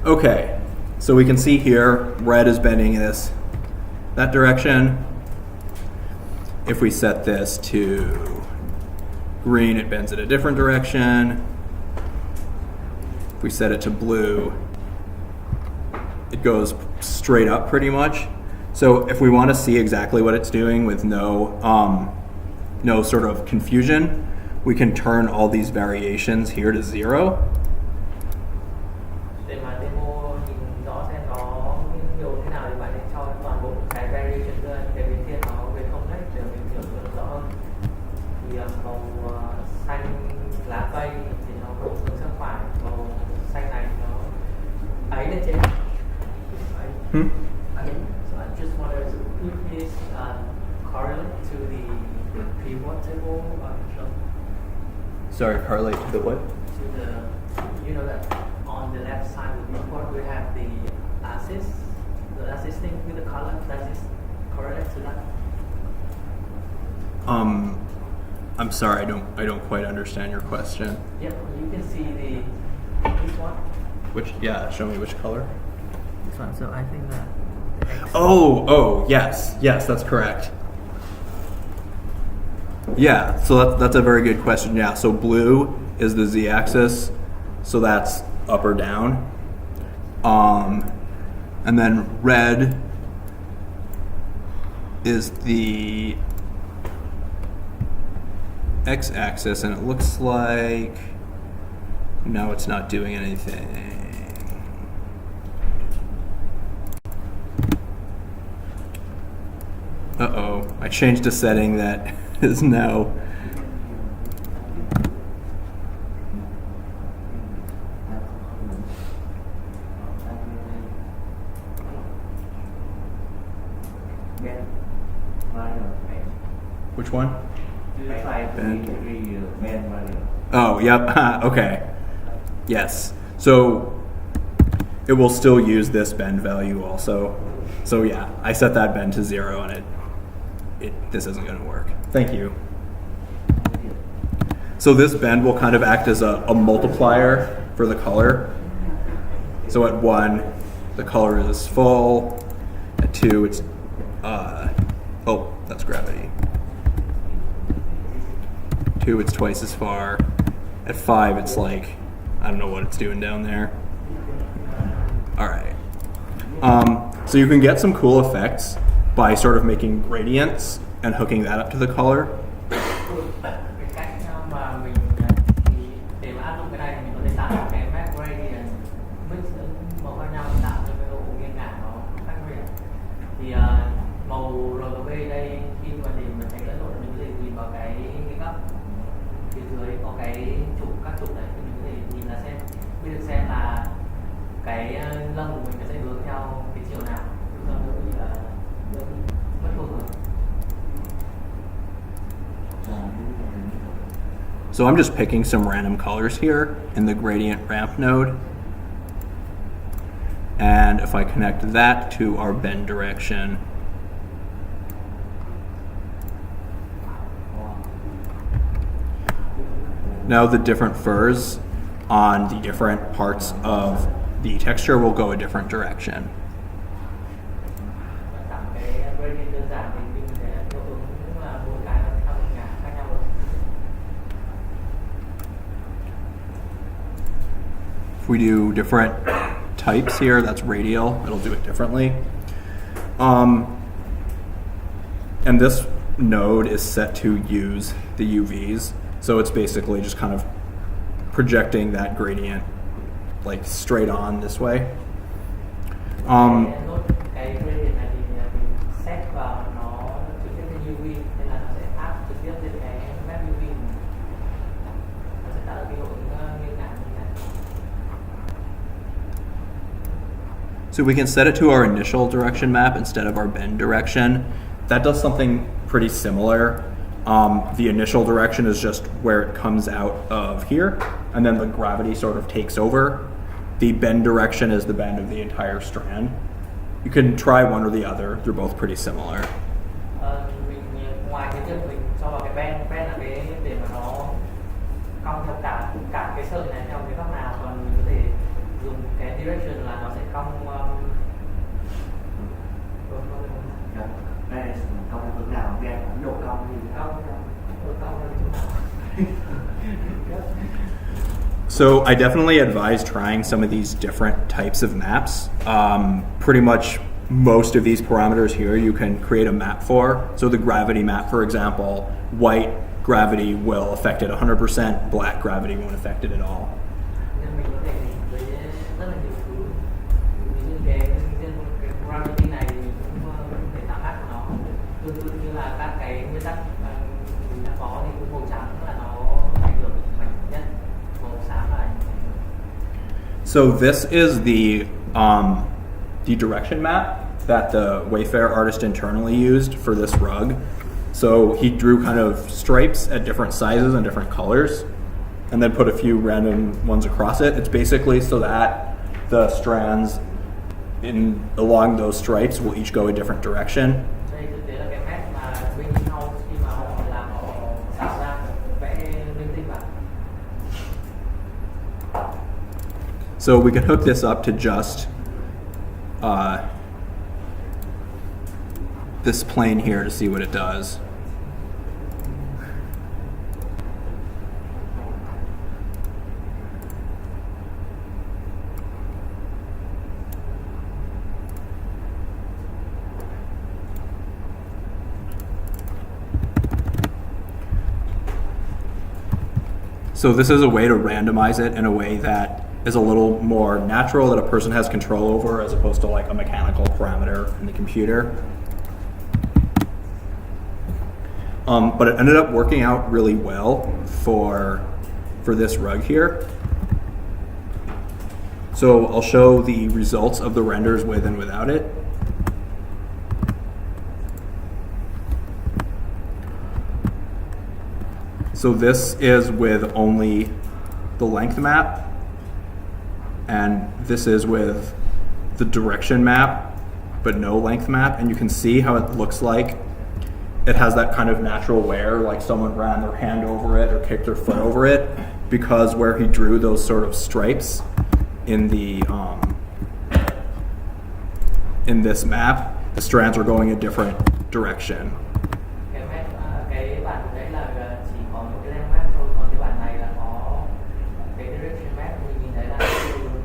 Okay, so we can see here, red is bending that direction. If we set this to green, it bends in a different direction. If we set it to blue, it goes straight up pretty much. So if we want to see exactly what it's doing with no sort of confusion, we can turn all these variations here to 0. Để mà demo nhìn rõ xem nó nhiều thế nào thì bạn nên cho toàn bộ cái variation ra, cái biến thiên nó về không hết để mình hiểu được rõ hơn. Thì màu xanh lá cây thì nó đổ xuống sang phải, màu xanh này nó ấy lên trên. So I just wanted to put this correlate to the pivot table. Sorry, correlate to the what? To the, you know that on the left side of the report we have the axis thing with the color. Does this correlate to that? I'm sorry, I don't quite understand your question. Yep, you can see this one. Show me which color. This one. So I think that. Oh, yes, that's correct. Yeah, so that's a very good question. Yeah, so blue is the z-axis, so that's up or down. And then red is the x-axis, and it looks like no, it's not doing anything. Uh-oh, I changed a setting that is now. Which one? Oh, yep. Okay. Yes. So it will still use this bend value also. So yeah, I set that bend to 0 and this isn't going to work. Thank you. So this bend will kind of act as a multiplier for the color. So at 1, the color is full. At 2, it's, oh, that's gravity. 2, it's twice as far. At 5, it's like, I don't know what it's doing down there. All right. So you can get some cool effects by sort of making gradients and hooking that up to the color. So I'm just picking some random colors here in the gradient ramp node. And if I connect that to our bend direction, now the different furs on the different parts of the texture will go a different direction. If we do different types here, that's radial, it'll do it differently. And this node is set to use the UVs, so it's basically just kind of projecting that gradient like straight on this way. So we can set it to our initial direction map instead of our bend direction. That does something pretty similar. The initial direction is just where it comes out of here, and then the gravity sort of takes over. The bend direction is the bend of the entire strand. You can try one or the other. They're both pretty similar. Ngoài cái việc mình cho vào cái bend là cái để mà nó cong theo cả cái sợi này theo cái góc nào, còn mình có thể dùng cái direction là cong Dạ. Đây là công hướng nào nghe cũng độ công thì cong cong lên chỗ nào? So I definitely advise trying some of these different types of maps. Pretty much most of these parameters here you can create a map for. So the gravity map, for example, white gravity will affect it 100%, black gravity won't affect it at all. Nên mình có thể nhìn với rất là nhiều thứ. Ví dụ cái gravity này thì mình cũng có thể tạo map của nó. Tương tự như là các cái nguyên tắc mình đã có thì cái màu trắng là nó ảnh hưởng mạnh nhất, màu xám là ảnh hưởng. So this is the direction map that the Wayfair artist internally used for this rug. So he drew kind of stripes at different sizes and different colors, and then put a few random ones across it. It's basically so that the strands along those stripes will each go a different direction. Đây thực tế là cái map mà Green House khi mà họ làm họ tạo ra vẽ linh tinh vào. So we can hook this up to just this plane here to see what it does. So this is a way to randomize it in a way that is a little more natural, that a person has control over, as opposed to like a mechanical parameter in the computer. But it ended up working out really well for this rug here. So I'll show the results of the renders with and without it. So this is with only the length map, and this is with the direction map, but no length map. And you can see how it looks like it has that kind of natural wear, like someone ran their hand over it or kicked their foot over it, because where he drew those sort of stripes in this map, the strands are going a different direction. Cái map cái bản đấy là chỉ có một cái map thôi, còn cái bản này là có cái direction map. Mình nhìn thấy là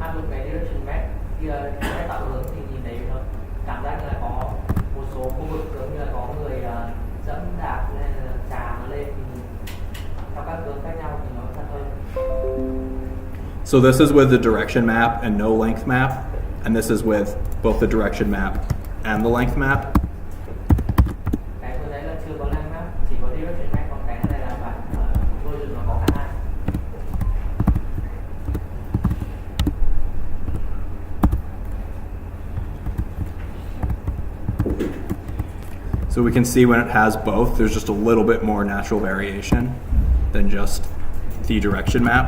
áp dụng cái direction map kia cái tạo hướng thì nhìn thấy nó cảm giác như là có một số khu vực giống như là có người dẫm đạp lên trà nó lên theo các hướng khác nhau thì nó thật hơn. So this is with the direction map and no length map, and this is with both the direction map and the length map. Cái vừa đấy là chưa có length map, chỉ có direction map, còn cái này là bản version nó có cả hai. So we can see when it has both, there's just a little bit more natural variation than just the direction map.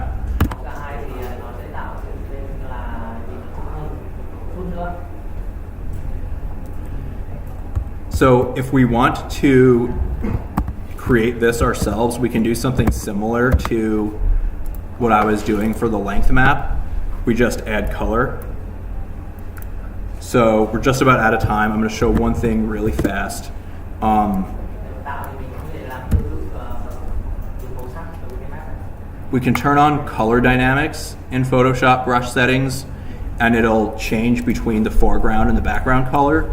Có cả hai thì nó sẽ tạo nên là nhìn nó cũng hơn một chút nữa. So if we want to create this ourselves, we can do something similar to what I was doing for the length map. We just add color. So we're just about out of time. I'm going to show one thing really fast. Tạo thì mình có thể làm tương tự dùng màu sắc với cái map này. We can turn on color dynamics in Photoshop brush settings, and it'll change between the foreground and the background color.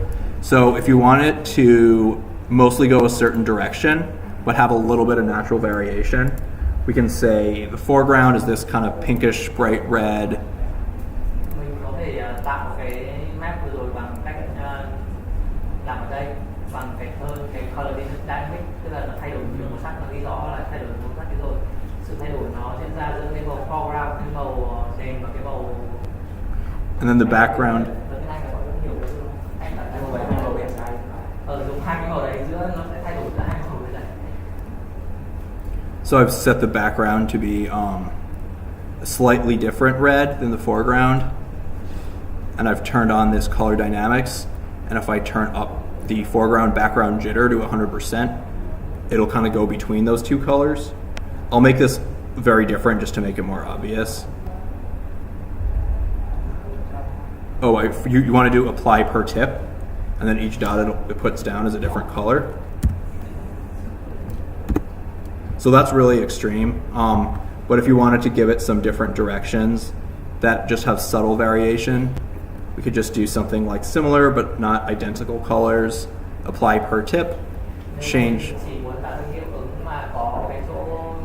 So if you want it to mostly go a certain direction, but have a little bit of natural variation, we can say the foreground is this kind of pinkish bright red. Mình có thể tạo cái map vừa rồi bằng cách làm ở đây bằng cái color dynamic, tức là nó thay đổi nhiều màu sắc, nó ghi rõ là thay đổi màu sắc thế rồi. Sự thay đổi nó diễn ra giữa cái màu foreground, cái màu nền và cái màu. And then the background. Dùng hai cái màu đấy giữa nó sẽ thay đổi cả hai màu đấy. So I've set the background to be a slightly different red than the foreground, and I've turned on this color dynamics, and if I turn up the foreground background jitter to 100%, it'll kind of go between those two colors. I'll make this very different just to make it more obvious. Oh, you want to do apply per tip, and then each dot it puts down is a different color. So that's really extreme. But if you wanted to give it some different directions that just have subtle variation, we could just do something like similar but not identical colors, apply per tip, change. Chỉ muốn tạo ra hiệu ứng mà có cái chỗ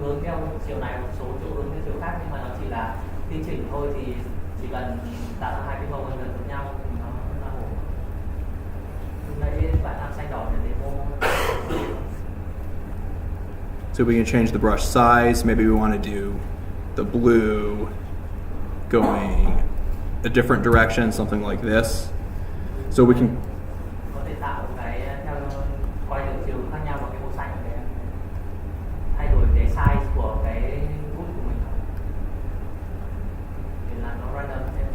hướng theo chiều này, một số chỗ hướng theo chiều khác, nhưng mà nó chỉ là tinh chỉnh thôi, thì chỉ cần tạo ra hai cái màu gần với nhau thì nó là ổn. Lúc nãy bạn làm xanh đỏ để demo. So we can change the brush size. Maybe we want to do the blue going a different direction, something like this. So we can Có thể tạo cái theo quay được chiều khác nhau bằng cái màu xanh để thay đổi cái size của cái bút của mình để làm nó random thêm.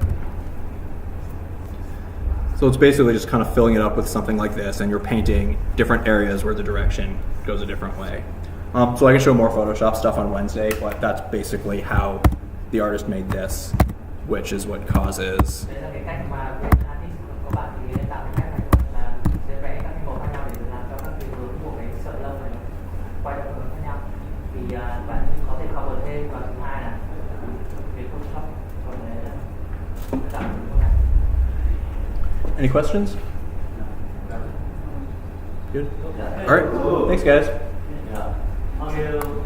So it's basically just kind of filling it up with something like this, and you're painting different areas where the direction goes a different way. So I can show more Photoshop stuff on Wednesday, but that's basically how the artist made this, which is what causes. Đấy là cái cách mà bên artist của các bạn thì tạo cái cách này thôi, là sẽ vẽ các cái màu khác nhau để làm cho các cái hướng của cái sợi lông này quay được hướng khác nhau. Thì bạn có thể cover thêm, và thứ hai là về Photoshop còn để tạo những cái này. Any questions? Good. All right. Thanks, guys. How do you